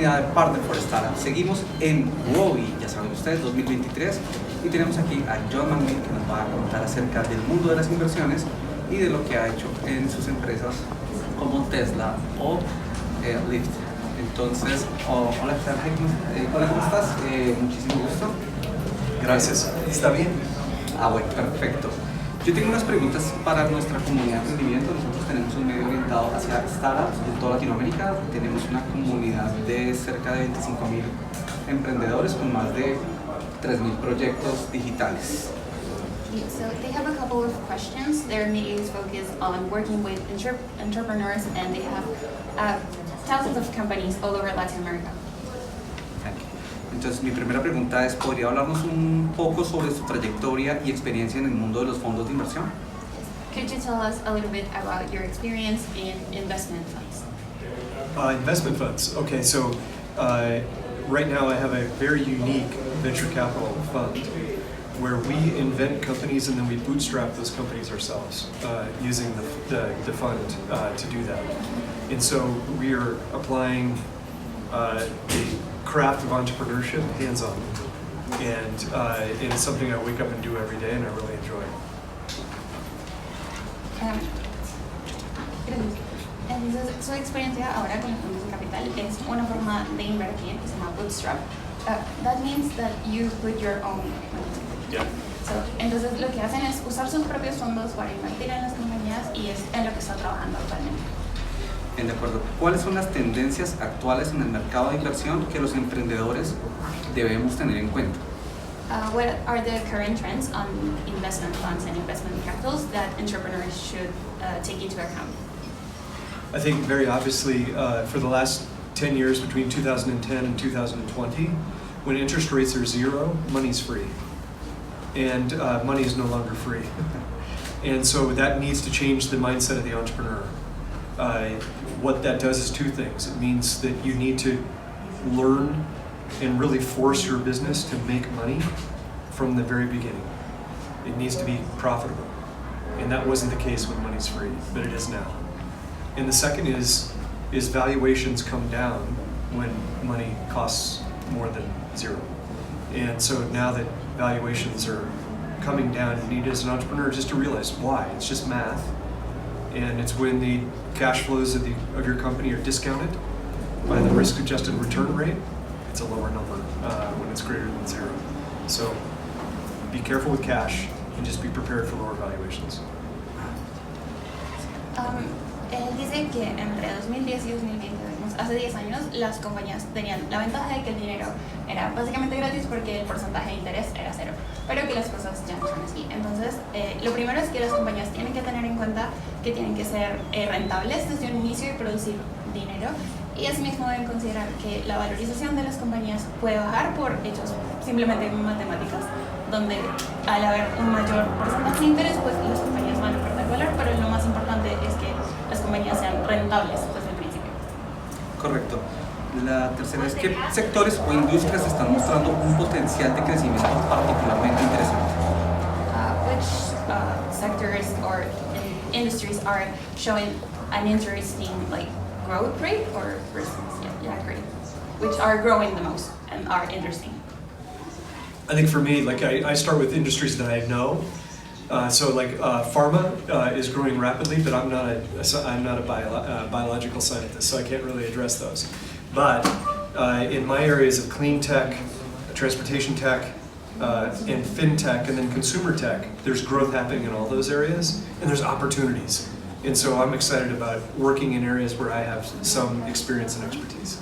De Partner for Startup. Seguimos en WOBI, ya saben ustedes, 2023, y tenemos aquí a John McNeil, que nos va a contar acerca del mundo de las inversiones y de lo que ha hecho en sus empresas como Tesla o Lyft. Entonces, hola, ¿qué tal? Hola, ¿cómo estás? Muchísimo gusto. Gracias. ¿Está bien? Bueno, perfecto. Yo tengo unas preguntas para nuestra comunidad de emprendimiento. Nosotros tenemos un medio orientado hacia startups en toda Latinoamérica. Tenemos una comunidad de cerca de 25.000 emprendedores con más de 3.000 proyectos digitales. So they have a couple of questions. Their media is focused on working with entrepreneurs, and they have thousands of companies all over Latin America. Entonces, mi primera pregunta es, ¿podría hablarnos un poco sobre su trayectoria y experiencia en el mundo de los fondos de inversión? Could you tell us a little bit about your experience in investment funds? Investment funds. Okay, so right now I have a very unique venture capital fund where we invent companies and then we bootstrap those companies ourselves using the fund to do that. And so we are applying the craft of entrepreneurship hands-on, and it's something I wake up and do every day and I really enjoy. Entonces, su experiencia ahora con los fondos de capital es una forma de invertir que se llama bootstrap. That means that you put your own money. Yeah. So, entonces, lo que hacen es usar sus propios fondos para invertir en las compañías y es en lo que está trabajando actualmente. De acuerdo. ¿Cuáles son las tendencias actuales en el mercado de inversión que los emprendedores debemos tener en cuenta? What are the current trends on investment funds and investment capitals that entrepreneurs should take into account? I think very obviously for the last 10 years between 2010 and 2020, when interest rates are zero, money's free. And money is no longer free. And so that needs to change the mindset of the entrepreneur. What that does is two things. It means that you need to learn and really force your business to make money from the very beginning. It needs to be profitable. And that wasn't the case when money's free, but it is now. And the second is valuations come down when money costs more than zero. And so now that valuations are coming down, you need as an entrepreneur just to realize why. It's just math. And it's when the cash flows of your company are discounted by the risk-adjusted return rate, it's a lower number when it's greater than zero. So be careful with cash and just be prepared for lower valuations. Él dice que entre 2010 y 2020, hace 10 años, las compañías tenían la ventaja de que el dinero era básicamente gratis porque el porcentaje de interés era cero, pero que las cosas ya no son así. Entonces, lo primero es que las compañías tienen que tener en cuenta que tienen que ser rentables desde un inicio y producir dinero, y asimismo deben considerar que la valorización de las compañías puede bajar por hechos simplemente matemáticas, donde al haber un mayor porcentaje de interés, pues las compañías van a perder valor, pero lo más importante es que las compañías sean rentables desde el principio. Correcto. La tercera es, ¿qué sectores o industrias están mostrando un potencial de crecimiento particularmente interesante? Which sectors or industries are showing an interesting growth rate or great, which are growing the most and are interesting? I think for me, I start with industries that I know. Pharma is growing rapidly, but I'm not a biological scientist, so I can't really address those. But in my areas of clean tech, transportation tech, and fintech, and then consumer tech, there's growth happening in all those areas, and there's opportunities. And so I'm excited about working in areas where I have some experience and expertise.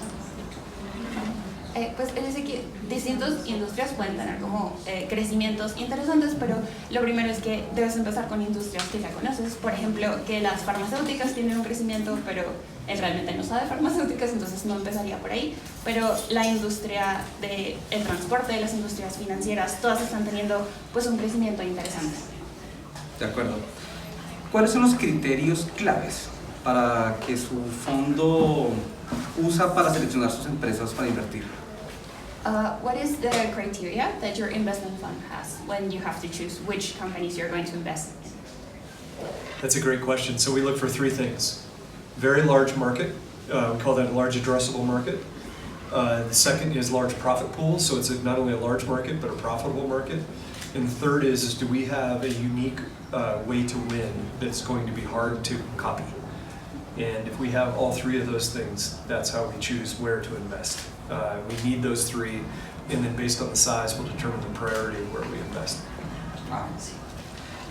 Pues él dice que distintas industrias pueden tener como crecimientos interesantes, pero lo primero es que debes empezar con industrias que ya conoces. Por ejemplo, que las farmacéuticas tienen un crecimiento, pero él realmente no sabe de farmacéuticas, entonces no empezaría por ahí. Pero la industria del transporte, las industrias financieras, todas están teniendo pues un crecimiento interesante. De acuerdo. ¿Cuáles son los criterios claves para que su fondo usa para seleccionar sus empresas para invertir? What is the criteria that your investment fund has when you have to choose which companies you're going to invest in? That's a great question. So we look for three things. Very large market, we call that a large addressable market. The second is large profit pools, so it's not only a large market, but a profitable market. And the third is do we have a unique way to win that's going to be hard to copy? And if we have all three of those things, that's how we choose where to invest. We need those three, and then based on the size, we'll determine the priority of where we invest. Sí.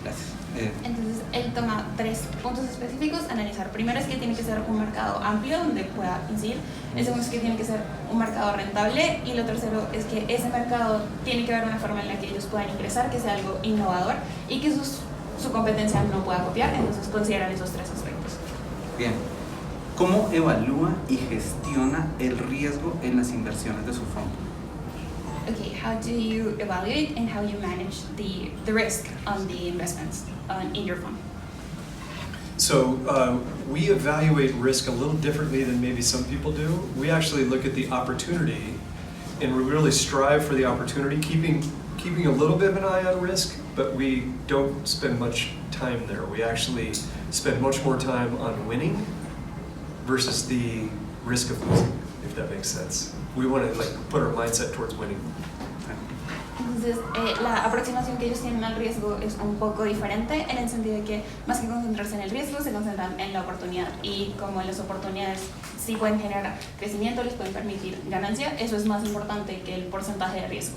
Gracias. Entonces, él toma 3 puntos específicos a analizar. Primero es que tiene que ser un mercado amplio donde pueda incidir. El segundo es que tiene que ser un mercado rentable. Y lo tercero es que ese mercado tiene que haber una forma en la que ellos puedan ingresar, que sea algo innovador y que su competencia no pueda copiar. Entonces, consideran esos 3 aspectos. Bien. ¿Cómo evalúa y gestiona el riesgo en las inversiones de su fondo? Okay, how do you evaluate and how you manage the risk on the investments in your fund? So we evaluate risk a little differently than maybe some people do. We actually look at the opportunity, and we really strive for the opportunity, keeping a little bit of an eye on risk, but we don't spend much time there. We actually spend much more time on winning versus the risk of losing, if that makes sense. We want to put our mindset towards winning. Entonces, la aproximación que ellos tienen al riesgo es un poco diferente en el sentido de que más que concentrarse en el riesgo, se concentran en la oportunidad. Y como las oportunidades sí pueden generar crecimiento, les pueden permitir ganancia, eso es más importante que el porcentaje de riesgo.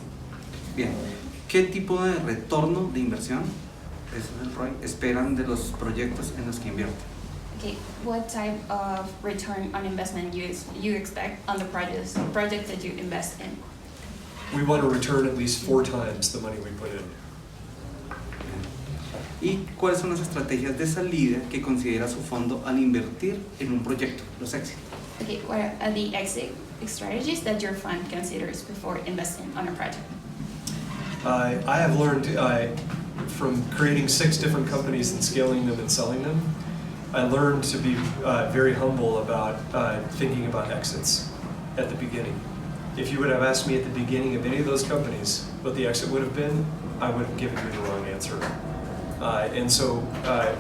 Bien. ¿Qué tipo de retorno de inversión, ese es el ROI, esperan de los proyectos en los que invierten? Okay, what type of return on investment you expect on the projects that you invest in? We want to return at least 4 times the money we put in. ¿Y cuáles son las estrategias de salida que considera su fondo al invertir en un proyecto, los éxitos? Okay, what are the exit strategies that your fund considers before investing on a project? I have learned from creating 6 different companies and scaling them and selling them, I learned to be very humble about thinking about exits at the beginning. If you would have asked me at the beginning of any of those companies what the exit would have been, I would have given you the wrong answer. And so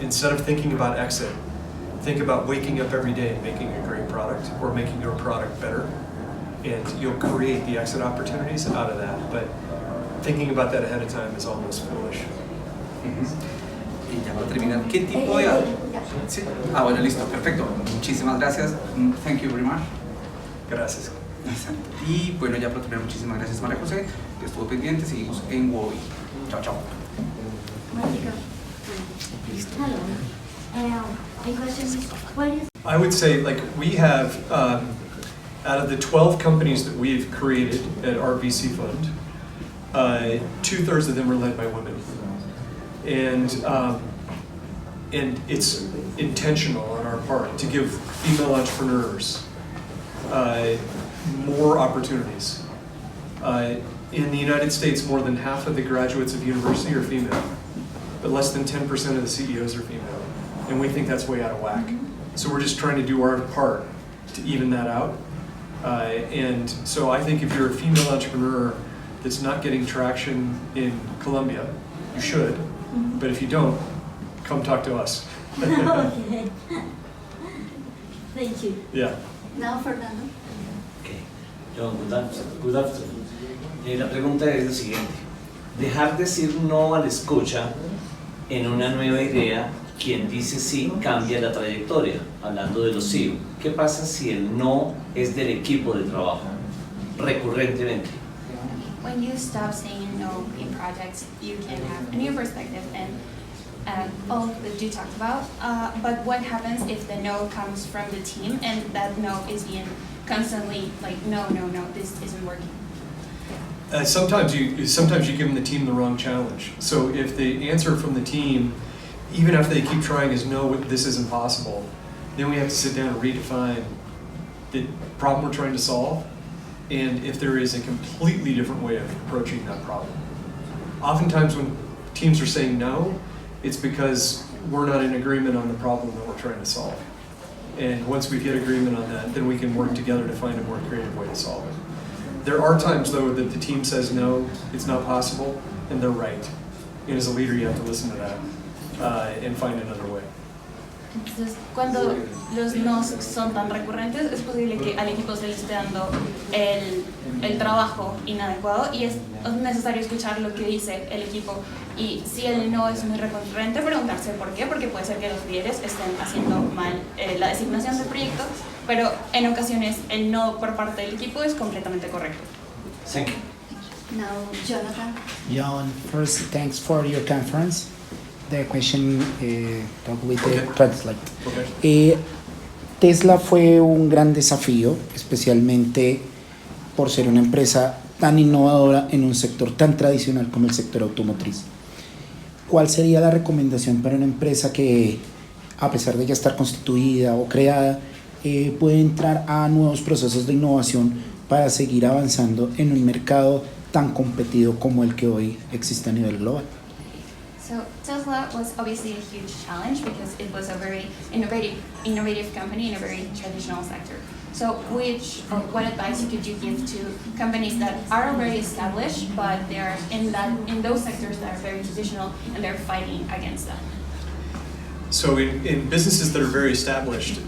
instead of thinking about exit, think about waking up every day and making a great product or making your product better. And you'll create the exit opportunities out of that. But thinking about that ahead of time is almost foolish. Y ya para terminar, ¿qué tipo de...? Sí. Bueno, listo, perfecto. Muchísimas gracias. Thank you very much. Gracias. Y bueno, ya para terminar, muchísimas gracias María José, que estuvo pendiente. Seguimos en WOBI. Chao, chao. I would say, we have, out of the 12 companies that we've created at our VC fund, 2/3 of them are led by women. And it's intentional on our part to give female entrepreneurs more opportunities. In the United States, more than half of the graduates of university are female, but less than 10% of the CEOs are female. And we think that's way out of whack. So we're just trying to do our part to even that out. And so I think if you're a female entrepreneur that's not getting traction in Colombia, you should. But if you don't, come talk to us. Okay. Thank you. Yeah. Now, Fernando. Okay. John, good afternoon. La pregunta es la siguiente. Dejar decir no a la escucha en una nueva idea, quien dice sí cambia la trayectoria, hablando de los sí. ¿Qué pasa si el no es del equipo de trabajo, recurrentemente? When you stop saying no in projects, you can have a new perspective and all that you talked about. But what happens if the no comes from the team and that no is being constantly no, this isn't working? Sometimes you give them the team the wrong challenge. So if the answer from the team, even after they keep trying, is no, this isn't possible, then we have to sit down and redefine the problem we're trying to solve, and if there is a completely different way of approaching that problem. Oftentimes when teams are saying no, it's because we're not in agreement on the problem that we're trying to solve. And once we get agreement on that, then we can work together to find a more creative way to solve it. There are times, though, that the team says no, it's not possible, and they're right. And as a leader, you have to listen to that and find another way. Entonces, cuando los no son tan recurrentes, es posible que al equipo se le esté dando el trabajo inadecuado y es necesario escuchar lo que dice el equipo. Y si el no es muy recurrente, preguntarse por qué, porque puede ser que los líderes estén haciendo mal la designación del proyecto, pero en ocasiones el no por parte del equipo es completamente correcto. Thank you. Now, Jonathan. John, first, thanks for your conference. The question talk with the Okay. translate. Okay. Tesla fue un gran desafío, especialmente por ser una empresa tan innovadora en un sector tan tradicional como el sector automotriz. ¿Cuál sería la recomendación para una empresa que, a pesar de ya estar constituida o creada, puede entrar a nuevos procesos de innovación para seguir avanzando en un mercado tan competido como el que hoy existe a nivel global? So Tesla was obviously a huge challenge because it was a very innovative company in a very traditional sector. So what advice could you give to companies that are already established, but they are in those sectors that are very traditional and they're fighting against that? So in businesses that are very established,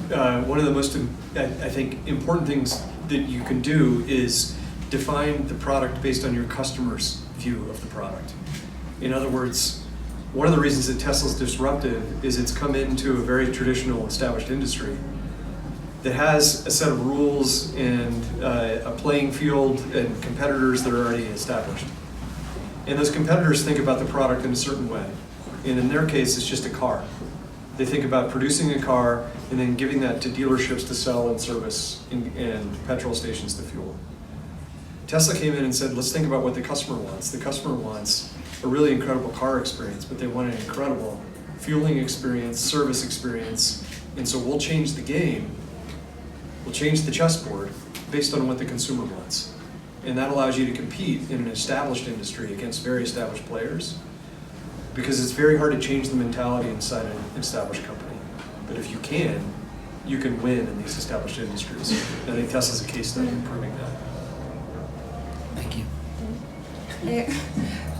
one of the most, I think, important things that you can do is define the product based on your customer's view of the product. In other words, one of the reasons that Tesla's disruptive is it's come into a very traditional established industry that has a set of rules and a playing field and competitors that are already established. And those competitors think about the product in a certain way. And in their case, it's just a car. They think about producing a car and then giving that to dealerships to sell and service and petrol stations to fuel. Tesla came in and said, let's think about what the customer wants. The customer wants a really incredible car experience, but they want an incredible fueling experience, service experience, and so we'll change the game. We'll change the chessboard based on what the consumer wants. And that allows you to compete in an established industry against very established players, because it's very hard to change the mentality inside an established company. But if you can win in these established industries. I think Tesla's a case study in proving that. Thank you.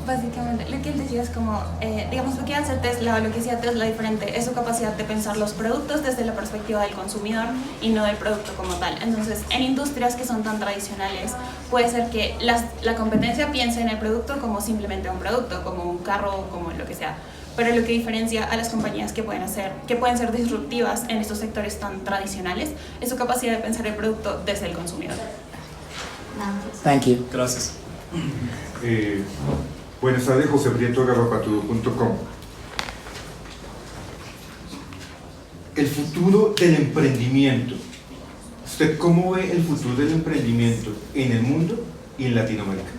Básicamente, lo que él decía es como, digamos, lo que hace Tesla o lo que hacía Tesla diferente es su capacidad de pensar los productos desde la perspectiva del consumidor y no del producto como tal. Entonces, en industrias que son tan tradicionales, puede ser que la competencia piense en el producto como simplemente un producto, como un carro, como lo que sea. Pero lo que diferencia a las compañías que pueden ser disruptivas en estos sectores tan tradicionales es su capacidad de pensar el producto desde el consumidor. Thank you. Gracias. Buenas tardes, José Prieto, garrapatudo.com. El futuro del emprendimiento. ¿Usted cómo ve el futuro del emprendimiento en el mundo y en Latinoamérica?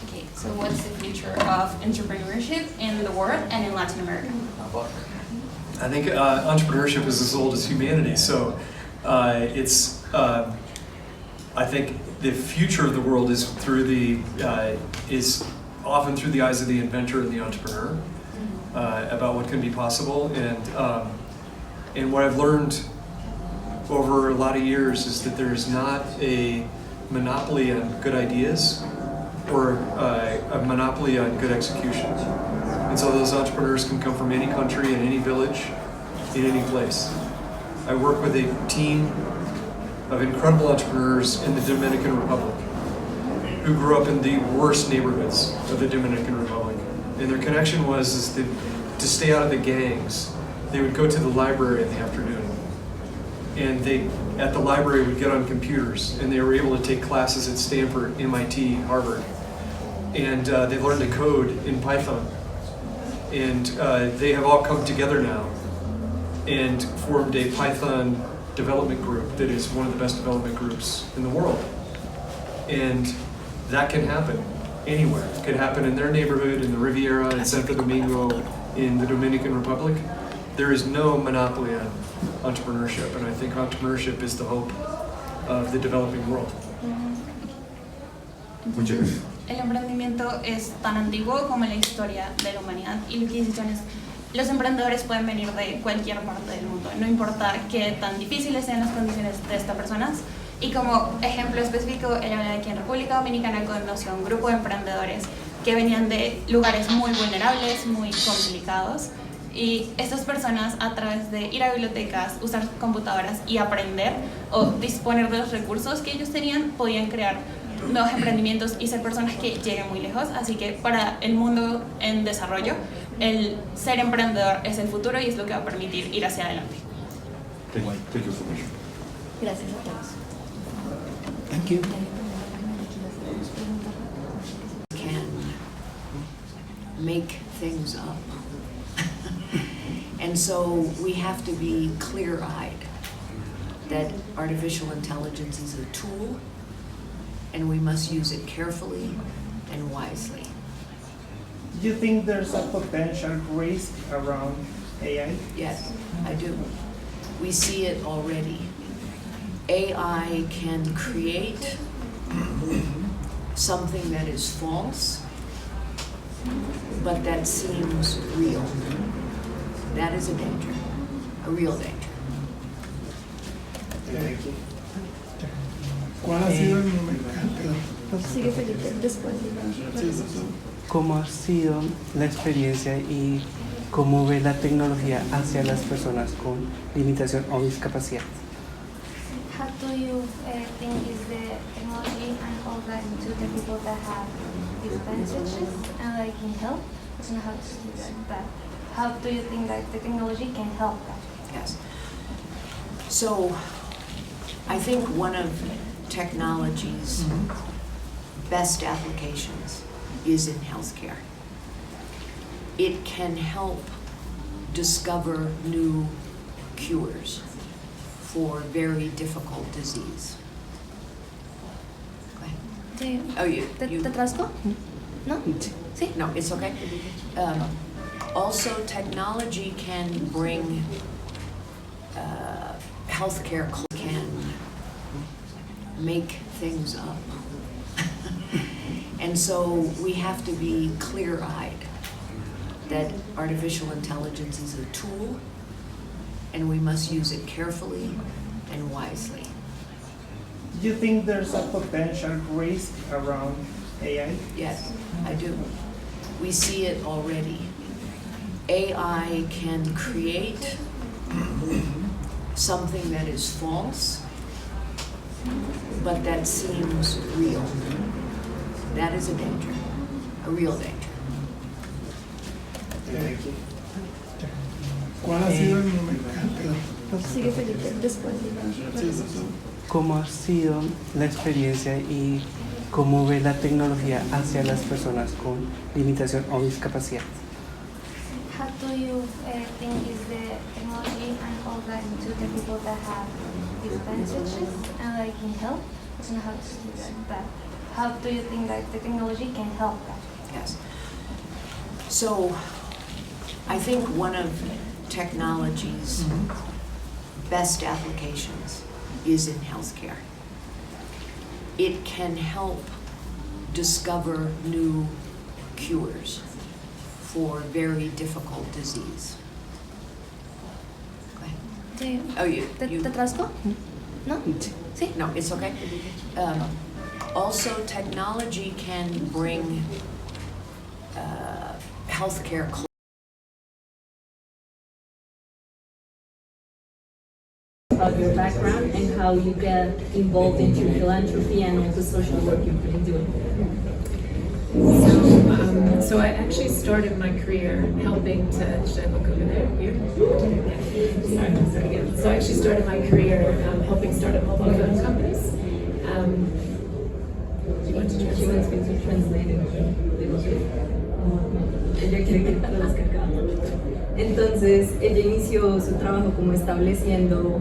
Okay, so what's the future of entrepreneurship in the world and in Latin America? I think entrepreneurship is as old as humanity, so I think the future of the world is is often through the eyes of the inventor and the entrepreneur about what can be possible. And what I've learned over a lot of years is that there's not a monopoly on good ideas or a monopoly on good execution. And so those entrepreneurs can come from any country, in any village, in any place. I work with a team of incredible entrepreneurs in the Dominican Republic who grew up in the worst neighborhoods of the Dominican Republic. And their connection was to stay out of the gangs. They would go to the library in the afternoon. And at the library, would get on computers, and they were able to take classes at Stanford, MIT, Harvard. And they learned to code in Python. And they have all come together now and formed a Python development group that is one of the best development groups in the world. And that can happen anywhere. It could happen in their neighborhood, in the Riviera, in Santo Domingo, in the Dominican Republic. There is no monopoly on entrepreneurship, and I think entrepreneurship is the hope of the developing world. Muchas gracias. El emprendimiento es tan antiguo como la historia de la humanidad, y lo que dicen es los emprendedores pueden venir de cualquier parte del mundo, no importa qué tan difíciles sean las condiciones de estas personas. Y como ejemplo específico, él habla de que en República Dominicana conoció a un grupo de emprendedores que venían de lugares muy vulnerables, muy complicados, Y estas personas, a través de ir a bibliotecas, usar computadoras y aprender o disponer de los recursos que ellos tenían, podían crear nuevos emprendimientos y ser personas que lleguen muy lejos. Así que para el mundo en desarrollo, el ser emprendedor es el futuro y es lo que va a permitir ir hacia adelante. Thank you so much. Gracias a todos. Thank you. Can make things up. And so we have to be clear-eyed that artificial intelligence is a tool and we must use it carefully and wisely. Do you think there's a potential risk around AI? Yes, I do. We see it already. AI can create something that is false, but that seems real. That is a danger, a real danger. ¿Cuál ha sido el momento? Sigue Felipe, después. ¿Cómo ha sido la experiencia y cómo ve la tecnología hacia las personas con limitación o discapacidad? How do you think is the technology and all that to the people that have disadvantages and like can help? I don't know how to say that, but how do you think that the technology can help that? Yes. So I think one of technology's best applications is in healthcare. It can help discover new cures for very difficult disease. Go ahead. Oh, ¿Te atrasó? ¿No? Sí. No, it's okay. Also, technology can bring healthcare can make things up. And so we have to be clear-eyed that artificial intelligence is a tool and we must use it carefully and wisely. Do you think there's a potential risk around AI? Yes, I do. We see it already. AI can create something that is false, but that seems real. That is a danger, a real danger. ¿Cuál ha sido el momento? Sigue Felipe, después. ¿Cómo ha sido la experiencia y cómo ve la tecnología hacia las personas con limitación o discapacidad? How do you think is the technology and all that to the people that have disadvantages and like can help? I don't know how to say that, but how do you think that the technology can help that? Yes. So I think one of technology's best applications is in healthcare. It can help discover new cures for very difficult disease. Go ahead. Oh, ¿Te atrasó? ¿No? Sí. No, it's okay. Also, technology can bring healthcare. About your background and how you get involved into philanthropy and all the social work you've been doing. So I actually started my career helping to, should I look over there? Here? Sorry, again. So I actually started my career helping start up mobile phone companies. Do you want to translate it? Ella quiere que traduzca acá. Entonces, ella inició su trabajo como estableciendo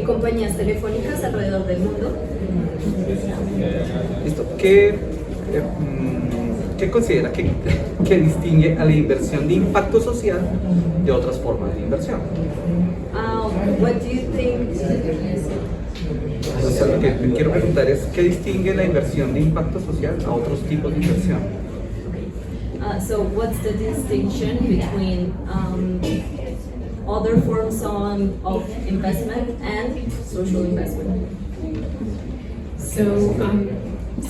compañías telefónicas alrededor del mundo. Listo. ¿Qué considera que distingue a la inversión de impacto social de otras formas de inversión? What do you think? O sea, lo que quiero preguntar es, ¿qué distingue la inversión de impacto social a otros tipos de inversión? So what's the distinction between other forms of investment and social investment?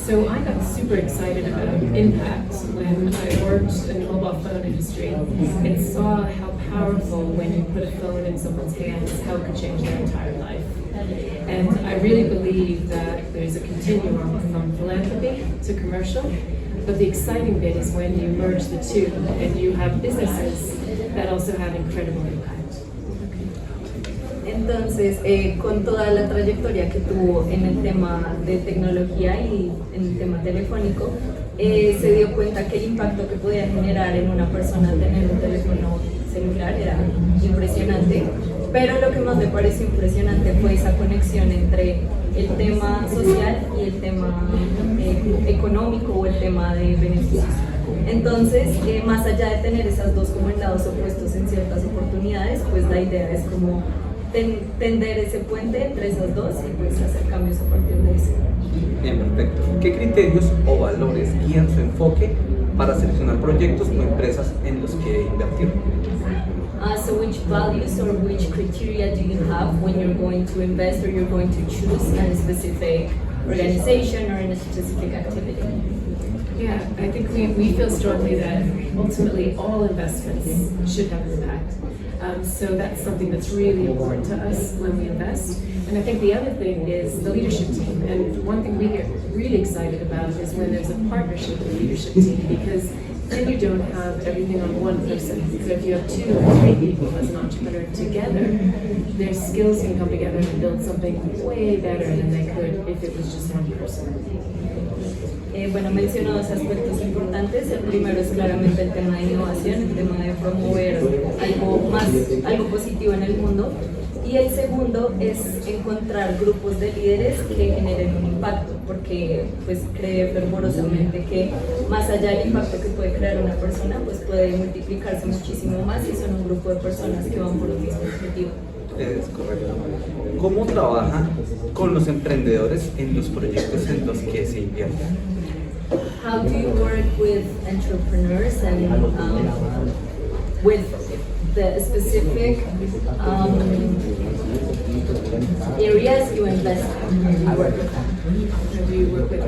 So I got super excited about impact when I worked in the mobile phone industry and saw how powerful when you put a phone in someone's hands, how it could change their entire life. And I really believe that there's a continuum from philanthropy to commercial, but the exciting bit is when you merge the two and you have businesses that also have incredible impact. Entonces, con toda la trayectoria que tuvo en el tema de tecnología y en el tema telefónico, se dio cuenta que el impacto que podía generar en una persona tener un teléfono celular era impresionante, pero lo que más me pareció impresionante fue esa conexión entre el tema social y el tema económico o el tema de beneficios. Entonces, más allá de tener esas dos como en lados opuestos en ciertas oportunidades, pues la idea es como tender ese puente entre esas dos y pues hacer cambios a partir de eso. Bien, perfecto. ¿Qué criterios o valores guían su enfoque para seleccionar proyectos o empresas en los que invertir? So which values or which criteria do you have when you're going to invest or you're going to choose a specific organization or in a specific activity? Yeah, I think we feel strongly that ultimately all investments should have an impact. So that's something that's really important to us when we invest. And I think the other thing is the leadership team. And one thing we get really excited about is when there's a partnership with the leadership team, because then you don't have everything on one person. So if you have 2 or 3 people as an entrepreneur together, their skills can come together and build something way better than they could if it was just one person. Bueno, menciono dos aspectos importantes. El primero es claramente el tema de innovación, el tema de promover algo positivo en el mundo. Y el segundo es encontrar grupos de líderes que generen un impacto, porque pues cree fervorosamente que más allá del impacto que puede crear una persona, pues puede multiplicarse muchísimo más si son un grupo de personas que van por un mismo objetivo. Es correcto. ¿Cómo trabaja con los emprendedores en los proyectos en los que se invierte? How do you work with entrepreneurs and with the specific areas you invest in? How do you work with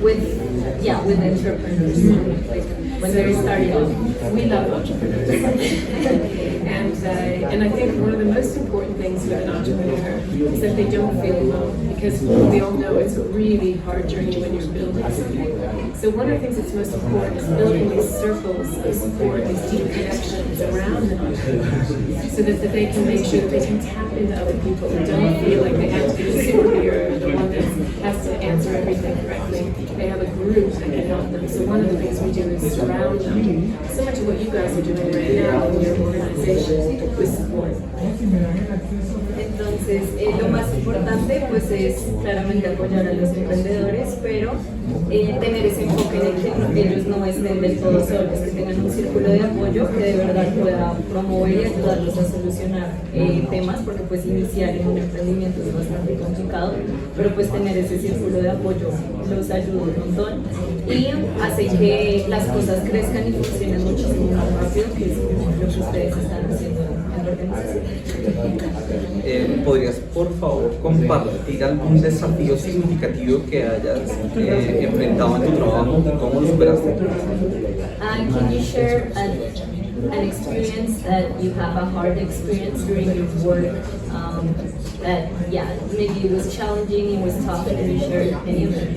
with entrepreneurs, like when they're starting off? We love entrepreneurs. And I think one of the most important things with an entrepreneur is that they don't feel alone, because we all know it's a really hard journey when you're building something. So one of the things that's most important is building these circles of support, these deep connections around them, so that they can make sure that they can tap into other people and don't feel like they have to be the superhero, the one that has to answer everything correctly. They have a group that can help them. So one of the things we do is surround them. So much of what you guys are doing right now in your organization with support. Entonces, lo más importante pues es claramente apoyar a los emprendedores, pero tener ese enfoque en el que ellos no estén del todo solos, que tengan un círculo de apoyo que de verdad pueda promover y ayudarlos a solucionar temas, porque pues iniciar en un emprendimiento es bastante complicado, pero pues tener ese círculo de apoyo los ayuda un montón y hace que las cosas crezcan y funcionen muchísimo más rápido, que es lo que ustedes están haciendo en la organización. ¿Podrías, por favor, compartir algún desafío significativo que hayas enfrentado en tu trabajo? ¿Cómo lo superaste? Can you share an experience that you have, a hard experience during your work that, maybe it was challenging, it was tough, and you shared any of them?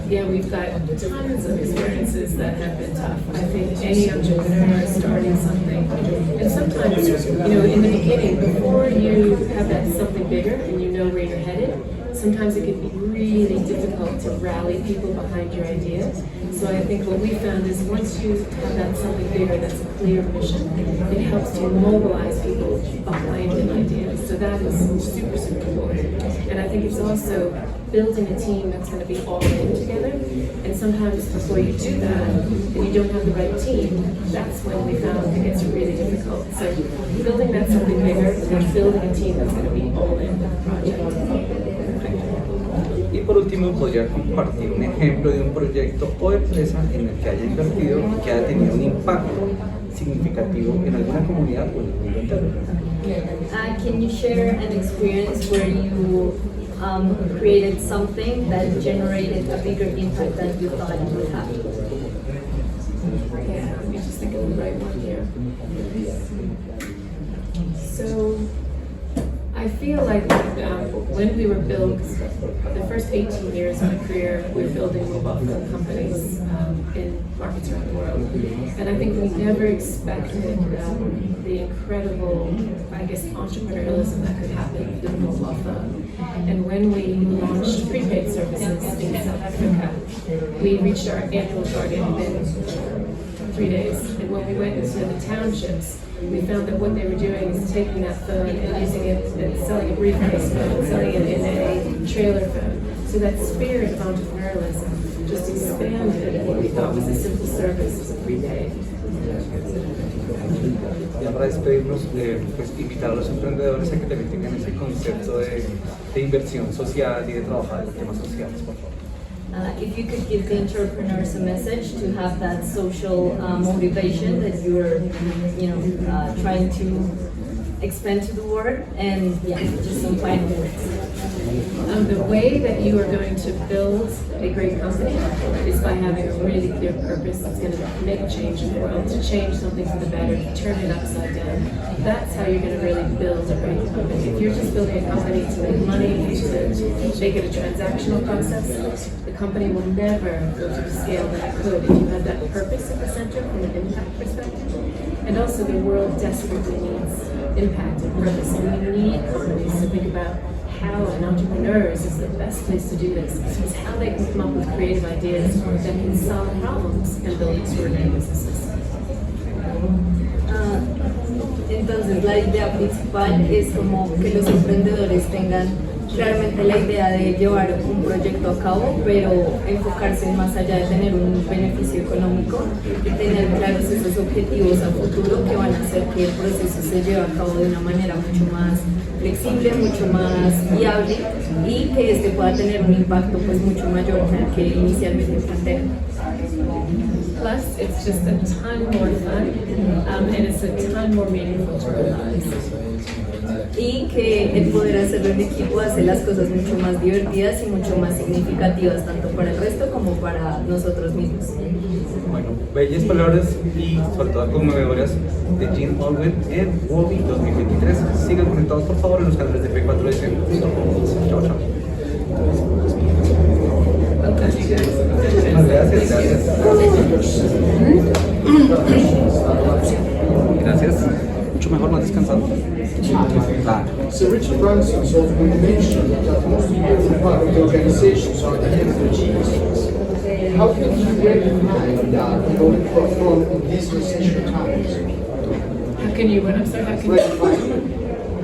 Yeah, we've got tons of experiences that have been tough. I think any entrepreneur is starting something. And sometimes, in the beginning, before you have that something bigger and you know where you're headed, sometimes it can be really difficult to rally people behind your idea. So I think what we found is once you have that something bigger that's a clear mission, it helps to mobilize people behind an idea. So that is super, super important. And I think it's also building a team that's going to be all in together. And sometimes before you do that, and you don't have the right team, that's when we found it gets really difficult. So building that something bigger and then building a team that's going to be all in with the project. Y por último, ¿podría compartir un ejemplo de un proyecto o empresa en el que haya invertido y que haya tenido un impacto significativo en alguna comunidad o en el mundo entero? Can you share an experience where you created something that generated a bigger impact than you thought it would have? Yeah, let me just think will write one here. So I feel like when we were built, the first 18 years of my career, we were building mobile phone companies in markets around the world. And I think we never expected the incredible, I guess, entrepreneurialism that could happen with a mobile phone. And when we launched prepaid services in South Africa, we reached our annual target in 3 days. And when we went into the townships, we found that what they were doing is taking that phone and using it and selling a briefcase phone, selling it in a trailer phone. So that spirit of entrepreneurialism just expanded what we thought was a simple service as a prepaid. Ya para despedirnos, pues invitar a los emprendedores a que también tengan ese concepto de inversión social y de trabajar en temas sociales, por favor. If you could give the entrepreneurs a message to have that social motivation that you're, trying to expand to the world, and yeah, just some final words. The way that you are going to build a great company is by having a really clear purpose that's going to make a change in the world, to change something for the better, to turn it upside down. That's how you're going to really build a great company. If you're just building a company to make money, to make it a transactional process, the company will never go to the scale that it could if you have that purpose at the center from an impact perspective. And also the world desperately needs impact and purpose, and we need companies to think about how, and entrepreneurs is the best place to do this, is how they can come up with creative ideas that can solve problems and build extraordinary businesses. Entonces la idea principal es como que los emprendedores tengan realmente la idea de llevar un proyecto a cabo, pero enfocarse más allá de tener un beneficio económico y tener claros esos objetivos a futuro que van a hacer que el proceso se lleve a cabo de una manera mucho más flexible, mucho más viable y que este pueda tener un impacto pues mucho mayor que inicialmente plantean. Plus, it's just a ton more fun, and it's a ton more meaningful to our lives. Y que el poder hacerlo en equipo hace las cosas mucho más divertidas y mucho más significativas tanto para el resto como para nosotros mismos. Bueno, bellas palabras y sobre todo conmovedoras de Jean Owen en WOBI 2023. Sigan conectados por favor en los canales de P4 edición. Chao, chao. Gracias, gracias. Gracias. Mucho mejor más descansado. Claro. So Richard Branson sort of mentioned that most people who are part of the organizations are the heterogeneous. How can you recognize that in order to perform in these recession times? How can you, I'm sorry, how can you?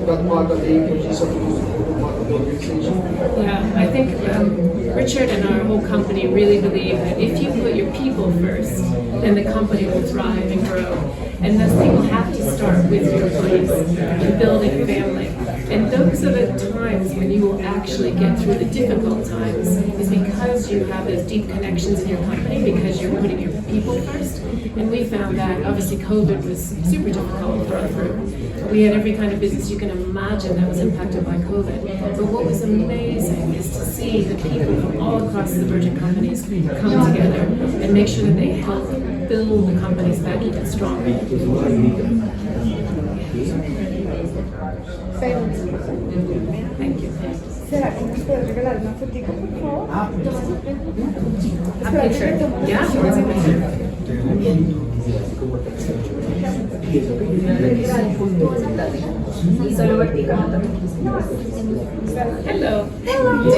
That part of the employees of the organization? Yeah, I think Richard and our whole company really believe that if you put your people first, then the company will thrive and grow. And those people have to start with your employees and building a family. And those are the times when you will actually get through the difficult times, is because you have those deep connections in your company, because you're putting your people first. And we found that obviously COVID was super difficult for our group. We had every kind of business you can imagine that was impacted by COVID. But what was amazing is to see the people from all across the Virgin companies come together and make sure that they help build the companies back even stronger. Thank you. ¿Será que nos puedes regalar una fotico, por favor? A picture. Yeah, she wants a picture. Y solo vertical. Hello. Hello. Do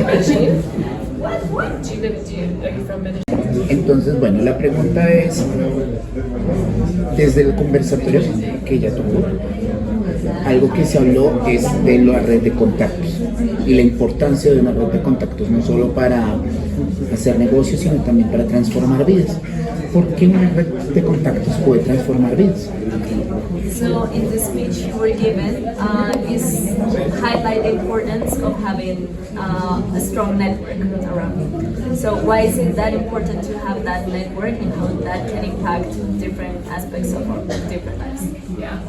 you live, are you from Medellín? Entonces, bueno, la pregunta es, desde el conversatorio que ya tuvo, algo que se habló es de la red de contactos y la importancia de una red de contactos, no solo para hacer negocios, sino también para transformar vidas. ¿Por qué una red de contactos puede transformar vidas? So in the speech you were given, is highlight the importance of having a strong network around you. So why is it that important to have that network and how that can impact different aspects of our different lives? Yeah.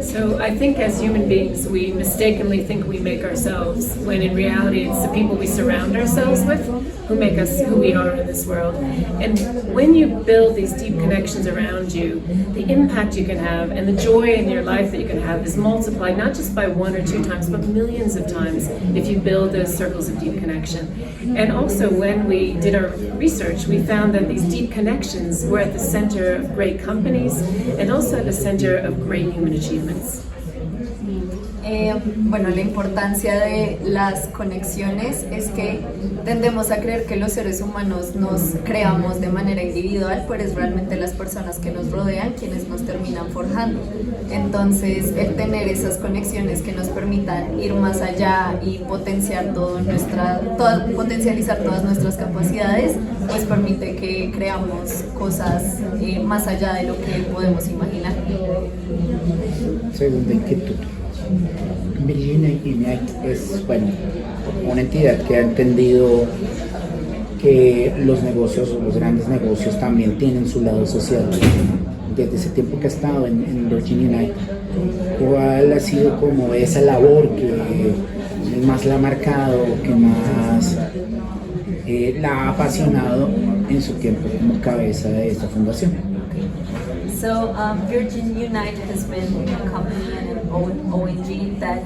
So I think as human beings, we mistakenly think we make ourselves, when in reality it's the people we surround ourselves with who make us who we are in this world. And when you build these deep connections around you, the impact you can have and the joy in your life that you can have is multiplied not just by 1 or 2 times, but millions of times if you build those circles of deep connection. And also when we did our research, we found that these deep connections were at the center of great companies and also at the center of great human achievements. Bueno, la importancia de las conexiones es que tendemos a creer que los seres humanos nos creamos de manera individual, pero es realmente las personas que nos rodean quienes nos terminan forjando. Entonces, el tener esas conexiones que nos permitan ir más allá y potencializar todas nuestras capacidades, pues permite que creamos cosas más allá de lo que podemos imaginar. Segunda inquietud. Virginia Unite es, bueno, una entidad que ha entendido que los negocios, los grandes negocios también tienen su lado social. Desde ese tiempo que ha estado en Virginia Unite, ¿cuál ha sido como esa labor que más la ha marcado, que más la ha apasionado en su tiempo como cabeza de esta fundación? So Virgin Unite has been a company and an ONG that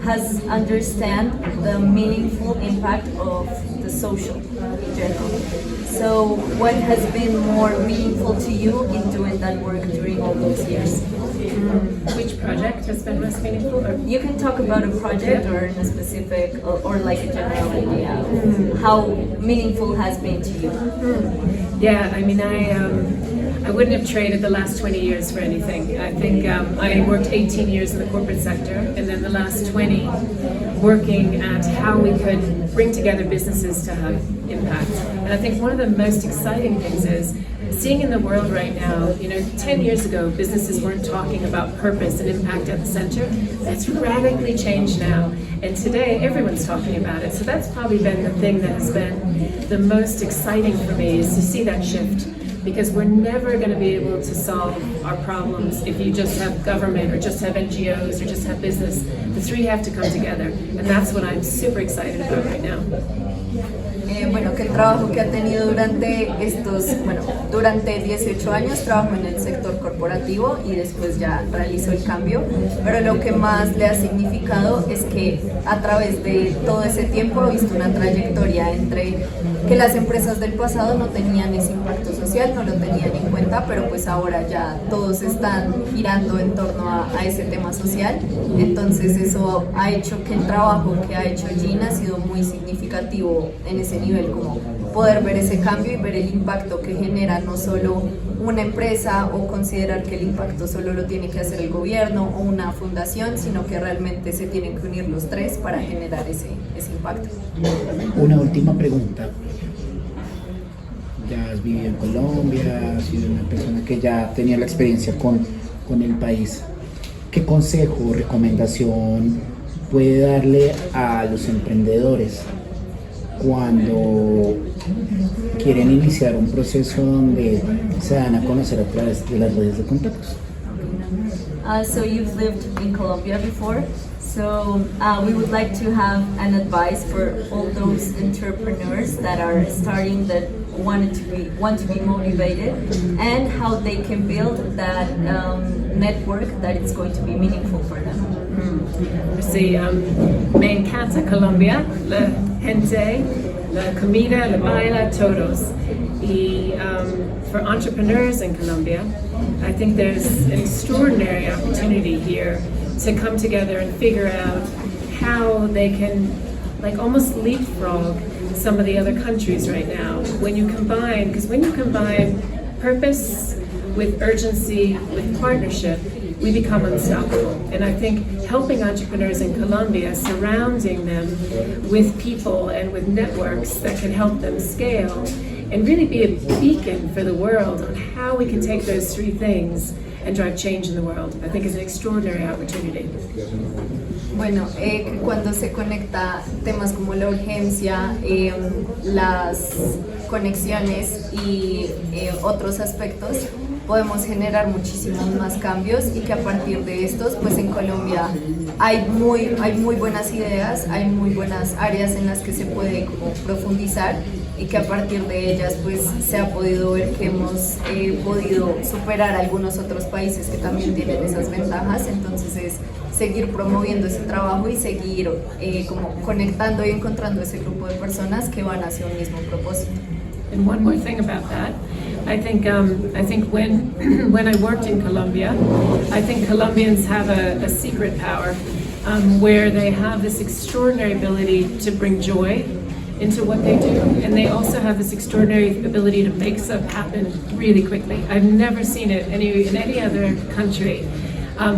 has understand the meaningful impact of the social in general. So what has been more meaningful to you in doing that work during all those years? Which project has been most meaningful? Or? You can talk about a project or a specific or like a general idea of how meaningful has been to you. Yeah, I mean, I wouldn't have traded the last 20 years for anything. I think I worked 18 years in the corporate sector and then the last 20 working at how we could bring together businesses to have impact. And I think one of the most exciting things is seeing in the world right now, 10 years ago, businesses weren't talking about purpose and impact at the center. That's radically changed now. And today, everyone's talking about it. So that's probably been the thing that has been the most exciting for me, is to see that shift. Because we're never going to be able to solve our problems if you just have government or just have NGOs or just have business. The three have to come together. And that's what I'm super excited about right now. Bueno, que el trabajo que ha tenido durante 18 años trabajó en el sector corporativo y después ya realizó el cambio, pero lo que más le ha significado es que a través de todo ese tiempo ha visto una trayectoria entre que las empresas del pasado no tenían ese impacto social, no lo tenían en cuenta, pero pues ahora ya todos están girando en torno a ese tema social. Entonces eso ha hecho que el trabajo que ha hecho Gina ha sido muy significativo en ese nivel, como poder ver ese cambio y ver el impacto que genera no solo una empresa o considerar que el impacto solo lo tiene que hacer el gobierno o una fundación, sino que realmente se tienen que unir los tres para generar ese impacto. Una última pregunta. Ya has vivido en Colombia, has sido una persona que ya tenía la experiencia con el país. ¿Qué consejo o recomendación puede darle a los emprendedores cuando quieren iniciar un proceso donde se dan a conocer a través de las redes de contactos? So you've lived in Colombia before, so we would like to have an advice for all those entrepreneurs that are starting, that want to be motivated, and how they can build that network that is going to be meaningful for them. Sí, me encanta Colombia, la gente, la comida, la baila, todos. Y for entrepreneurs in Colombia, I think there's an extraordinary opportunity here to come together and figure out how they can almost leapfrog some of the other countries right now. When you combine purpose with urgency, with partnership, we become unstoppable. And I think helping entrepreneurs in Colombia, surrounding them with people and with networks that can help them scale and really be a beacon for the world on how we can take those three things and drive change in the world. I think it's an extraordinary opportunity. Bueno, cuando se conecta temas como la urgencia, las conexiones y otros aspectos, podemos generar muchísimos más cambios y que a partir de estos, pues en Colombia hay muy buenas ideas, hay muy buenas áreas en las que se puede como profundizar y que a partir de ellas pues se ha podido ver que hemos podido superar algunos otros países que también tienen esas ventajas. Entonces es seguir promoviendo ese trabajo y seguir como conectando y encontrando ese grupo de personas que van hacia un mismo propósito. And one more thing about that, I think when I worked in Colombia, I think Colombians have a secret power where they have this extraordinary ability to bring joy into what they do, and they also have this extraordinary ability to make stuff happen really quickly. I've never seen it in any other country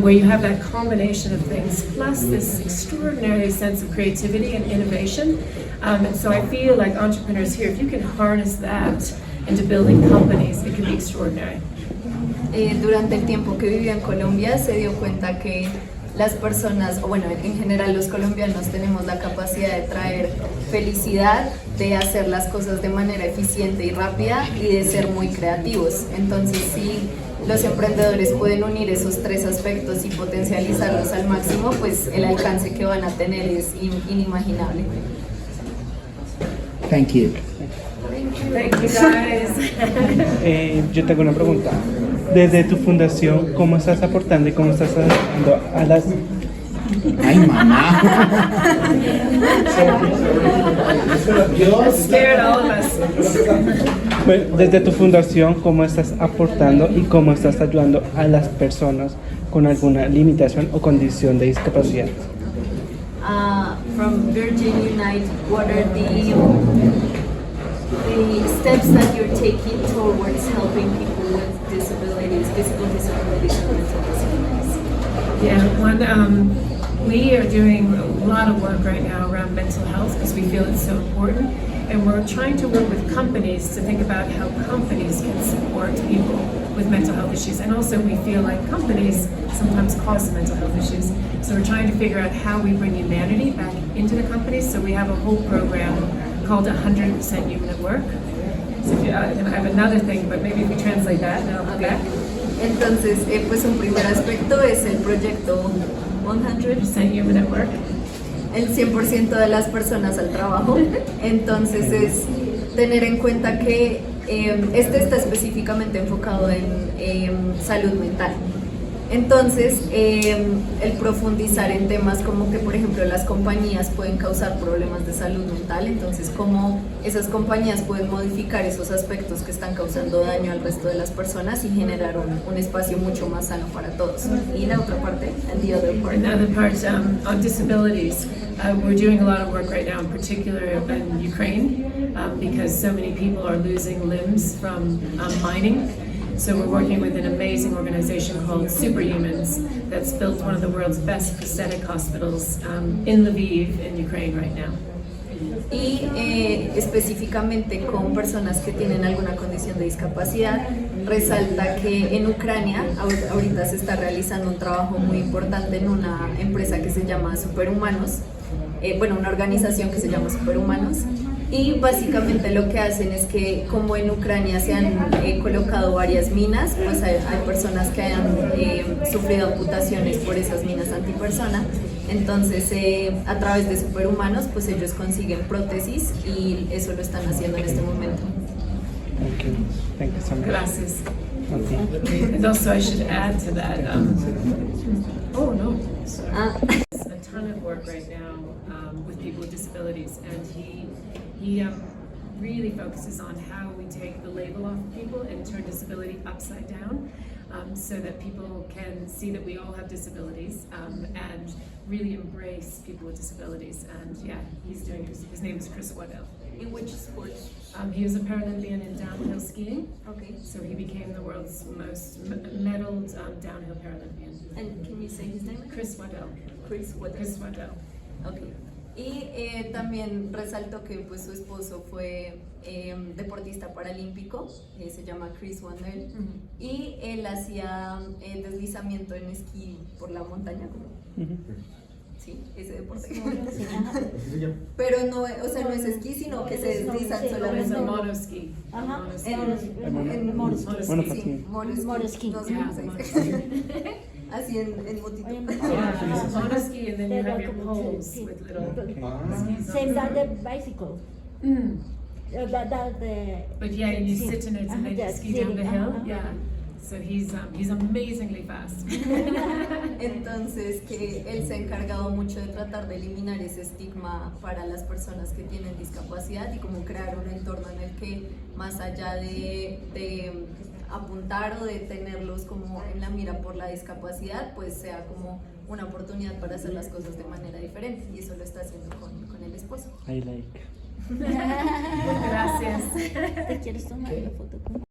where you have that combination of things, plus this extraordinary sense of creativity and innovation. And so I feel like entrepreneurs here, if you can harness that into building companies, it can be extraordinary. Durante el tiempo que vivió en Colombia se dio cuenta que las personas, o bueno, en general los colombianos tenemos la capacidad de traer felicidad, de hacer las cosas de manera eficiente y rápida y de ser muy creativos. Entonces, si los emprendedores pueden unir esos tres aspectos y potencializarlos al máximo, pues el alcance que van a tener es inimaginable. Thank you. Thank you guys. Yo tengo una pregunta. Desde tu fundación, ¿cómo estás aportando y cómo estás ayudando a las... ¡Ay, mamá! Scared all of us. Bueno, desde tu fundación, ¿cómo estás aportando y cómo estás ayudando a las personas con alguna limitación o condición de discapacidad? From Virgin Unite, what are the steps that you're taking towards helping people with disabilities, physical disabilities and mental disabilities? Yeah, we are doing a lot of work right now around mental health because we feel it's so important, and we're trying to work with companies to think about how companies can support people with mental health issues, and also we feel like companies sometimes cause mental health issues, so we're trying to figure out how we bring humanity back into the companies. So we have a whole program called 100% Human at Work. So if you, I have another thing, but maybe if we translate that, then I'll come back. Entonces, pues un primer aspecto es el proyecto 100% Human at Work. El 100% de las personas al trabajo. Entonces es tener en cuenta que este está específicamente enfocado en salud mental. Entonces, el profundizar en temas como que, por ejemplo, las compañías pueden causar problemas de salud mental, entonces cómo esas compañías pueden modificar esos aspectos que están causando daño al resto de las personas y generar un espacio mucho más sano para todos. Y la otra parte, and the other part. Another part on disabilities. We're doing a lot of work right now, in particular in Ukraine, because so many people are losing limbs from mining. So we're working with an amazing organization called Superhumans that's built one of the world's best prosthetic hospitals in Lviv, in Ukraine right now. Y específicamente con personas que tienen alguna condición de discapacidad, resalta que en Ucrania ahorita se está realizando un trabajo muy importante en una empresa que se llama Superhumanos, una organización que se llama Superhumanos. Y básicamente lo que hacen es que, como en Ucrania se han colocado varias minas, pues hay personas que han sufrido amputaciones por esas minas antipersona. Entonces, a través de Superhumanos, pues ellos consiguen prótesis y eso lo están haciendo en este momento. Thank you so much. Gracias. And also I should add to that, oh no, sorry. A ton of work right now with people with disabilities, and he really focuses on how we take the label off of people and turn disability upside down, so that people can see that we all have disabilities, and really embrace people with disabilities. And yeah, he's doing his name is Chris Waddell. In which sports? He was a Paralympian in downhill skiing. Okay. So he became the world's most medaled downhill Paralympian. And can you say his name? Chris Waddell. Chris Waddell. Chris Waddell. Okay. Y también resaltó que pues, su esposo fue deportista paralímpico, se llama Chris Wander, y él hacía deslizamiento en esquí por la montaña. Sí, ese deporte. Pero no, o sea, no es esquí, sino que se deslizan solamente. Es monoski. Ajá, Monoski. No sé cómo se dice. Así en motito. Monoski, and then you have your poles with little skis. Same than the bicycle. But yeah, and you sit in it and then you ski down the hill. Yeah. So he's amazingly fast. Entonces que él se ha encargado mucho de tratar de eliminar ese estigma para las personas que tienen discapacidad y como crear un entorno en el que más allá de apuntar o de tenerlos como en la mira por la discapacidad, pues sea como una oportunidad para hacer las cosas de manera diferente y eso lo está haciendo con el esposo. I like. Gracias. ¿Te quieres tomar una foto con